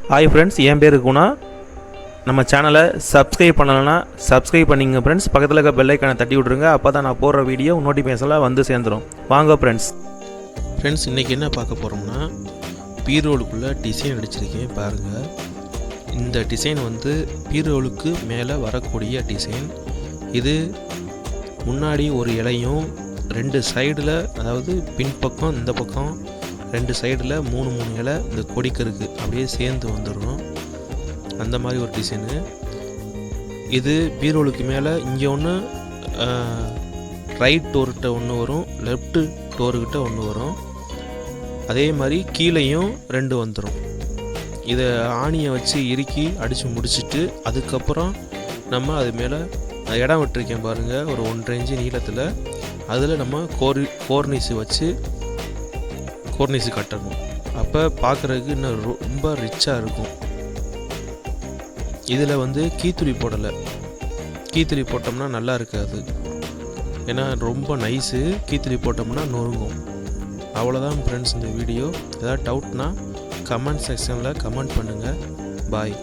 Hi friends, என் பேர் குணா. நம்ம சேனலை சப்ஸ்கிரைப் பண்ணலைன்னா சப்ஸ்கிரைப் பண்ணிங்க ஃப்ரெண்ட்ஸ். பக்கத்தில் இருக்க பெல் ஐக்கானை தட்டி விட்ருங்க. அப்போ தான் நான் போடுற வீடியோ நோட்டிஃபிகேஷன்லாம் வந்து சேர்ந்துடும். வாங்க ஃப்ரெண்ட்ஸ், இன்றைக்கி என்ன பார்க்க போகிறோம்னா, பீரோலுக்குள்ளே டிசைன் அடிச்சிருக்கேன் பாருங்கள். இந்த டிசைன் வந்து பீரோலுக்கு மேலே வரக்கூடிய டிசைன். இது முன்னாடி ஒரு இலையும் 2 சைடில், அதாவது பின்பக்கம் இந்த பக்கம் 2 சைடில் 3 இலை இந்த கொடிக்கருக்கு அப்படியே சேர்ந்து வந்துடணும். அந்த மாதிரி ஒரு டிசைனு இது. பீரோலுக்கு மேலே இங்கே ஒன்று ரைட் டோர்கிட்ட ஒன்று வரும், லெஃப்ட் டோர்கிட்ட ஒன்று வரும். அதே மாதிரி கீழேயும் 2 வந்துடும். இதை ஆணியை வச்சு இறுக்கி அடித்து முடிச்சுட்டு அதுக்கப்புறம் நம்ம அது மேலே இடம் விட்டுருக்கேன் பாருங்கள், ஒரு 1.5 இன்ச்சு நீளத்தில். அதில் நம்ம கோர்னிஸு வச்சு கோர்னிஸு கட்டணும். அப்போ பார்க்குறதுக்கு இன்னும் ரொம்ப ரிச்சாக இருக்கும். இதில் வந்து கீத்துளி போடலை. கீத்துளி போட்டோம்னா நல்லா இருக்காது, ஏன்னா ரொம்ப நைஸு. கீத்துளி போட்டோம்னா நொறுங்கும். அவ்வளோதான் ஃப்ரெண்ட்ஸ் இந்த வீடியோ. ஏதாவது டவுட்னா கமெண்ட் செக்ஷனில் கமெண்ட் பண்ணுங்கள். பாய்.